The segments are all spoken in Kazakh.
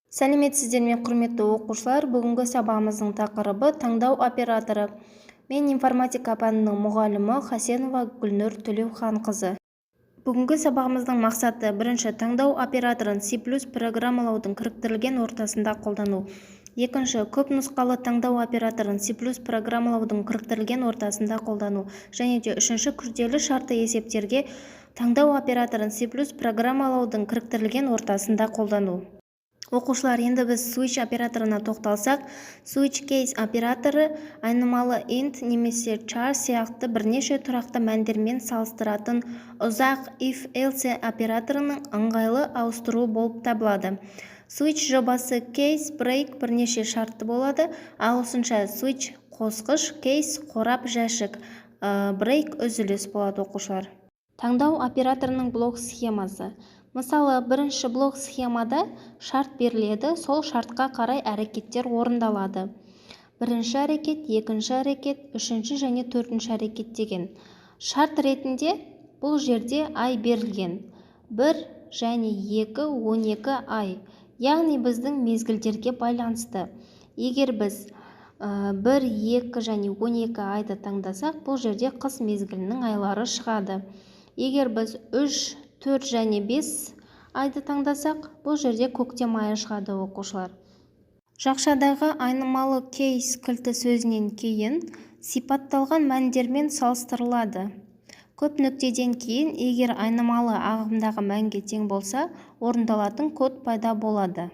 Сәлеметсіздер ме, құрметті оқушылар. Бүгінгі сабағымыздың тақырыбы таңдау операторы. Мен информатика пәнінің мұғалімі Хасенова Гүлнұр Төлеуханқызы. Бүгінгі сабағымыздың мақсаты: бірінші, таңдау операторын C++ программалаудың кіріктірілген ортасында қолдану. Екінші, көп нұсқалы таңдау операторын C++ программалаудың кіріктірілген ортасында қолдану. Және де үшінші, күрделі шартты есептерге таңдау операторын C++ программалаудың кіріктірілген ортасында қолдану. Оқушылар, енді біз switch операторына тоқталсақ, switch case операторы айнымалы int немесе char сияқты бірнеше тұрақты мәндермен салыстыратын ұзақ if-else операторының ыңғайлы ауыстыруы болып табылады. Switch жобасы case break бірнеше шартты болады, ағылшынша switch қосқыш, case қорап жәшік, break үзіліс болады. Оқушылар, таңдау операторының блок схемасы. Мысалы, бірінші блок схемада шарт беріледі, сол шартқа қарай әрекеттер орындалады. Бірінші әрекет, екінші әрекет, үшінші және төртінші әрекет деген. Шарт ретінде бұл жерде ай берілген. 1 және 2, 12 ай. Яғни біздің мезгілдерге байланысты. Егер біз 1, 2 және 12 айды таңдасақ, бұл жерде қыс мезгілінің айлары шығады. Егер біз 3, 4 және 5 айды таңдасақ, бұл жерде көктем айы шығады. Оқушылар, жақшадағы айнымалы case кілті сөзінен кейін сипатталған мәндермен салыстырылады. Көп нүктеден кейін, егер айнымалы ағымдағы мәнге тең болса, орындалатын код пайда болады.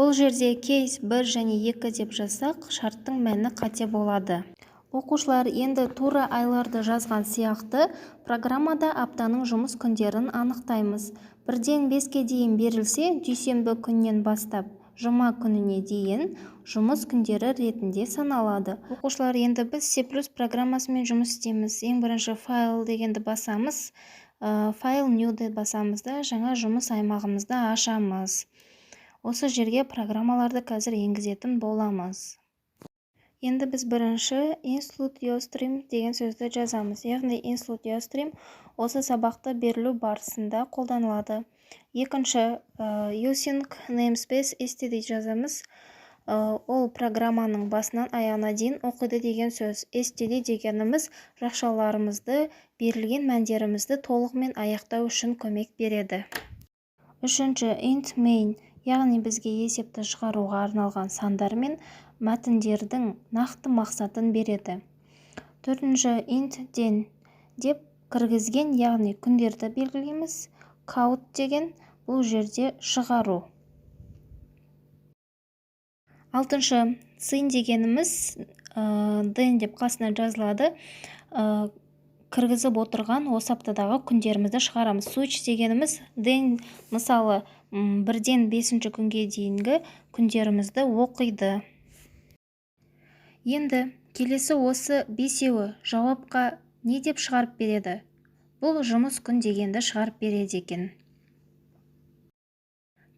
Бұл жерде case 1 және 2 деп жазсақ, шарттың мәні қате болады. Оқушылар, енді тура айларды жазған сияқты программада аптаның жұмыс күндерін анықтаймыз. 1-ден 5-ке дейін берілсе, дүйсенбі күннен бастап жұма күніне дейін жұмыс күндері ретінде саналады. Оқушылар, енді біз C++ программасымен жұмыс істейміз. Ең бірінші файл дегенді басамыз, файл new'ді басамыз да жаңа жұмыс аймағымызды ашамыз. Осы жерге программаларды қазір енгізетін боламыз. Енді біз бірінші include_ustream деген сөзді жазамыз. Яғни include_ustream осы сабақта берілу барысында қолданылады. Екінші, using namespace std жазамыз. Ол программаның басынан аяғына дейін оқиды деген сөз. std дегеніміз жақшаларымызды, берілген мәндерімізді толығымен аяқтау үшін көмек береді. Үшінші, int main, яғни бізге есепті шығаруға арналған сандар мен мәтіндердің нақты мақсатын береді. Төртінші, int ден деп кіргізген, яғни күндерді белгілейміз. Count деген бұл жерде шығару. Алтыншы, sin дегеніміз den деп қасына жазылады. Кіргізіп отырған осы аптадағы күндерімізді шығарамыз. Switch дегеніміз den, мысалы 1-ден 5-ші күнге дейінгі күндерімізді оқиды. Енді келесі осы бесеуі жауапқа не деп шығарып береді? Бұл жұмыс күн дегенді шығарып береді екен.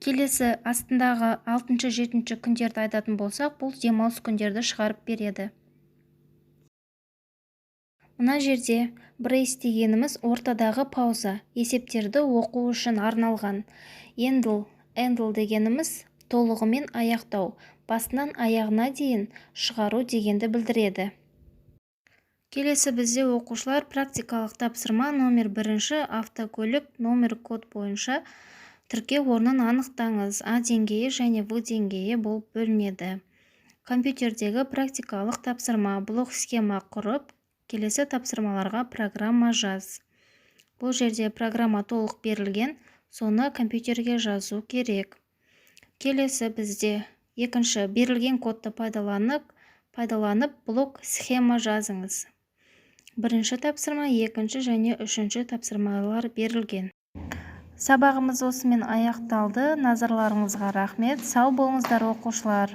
Келесі астындағы 6-ші, 7-ші күндерді айтатын болсақ, бұл демалыс күндерді шығарып береді. Мына жерде brace дегеніміз ортадағы пауза, есептерді оқу үшін арналған. Endle дегеніміз толығымен аяқтау, басынан аяғына дейін шығару дегенді білдіреді. Келесі бізде, оқушылар, практикалық тапсырма номер 1, автокөлік номер код бойынша тіркеу орнын анықтаңыз. А деңгейі және В деңгейі болып бөлінеді. Компьютердегі практикалық тапсырма: блок схема құрып, келесі тапсырмаларға программа жаз. Бұл жерде программа толық берілген, соны компьютерге жазу керек. Келесі бізде екінші, берілген кодты пайдаланып блок схема жазыңыз. Бірінші тапсырма, екінші және үшінші тапсырмалар берілген. Сабағымыз осымен аяқталды. Назарларыңызға рахмет. Сау болыңыздар, оқушылар.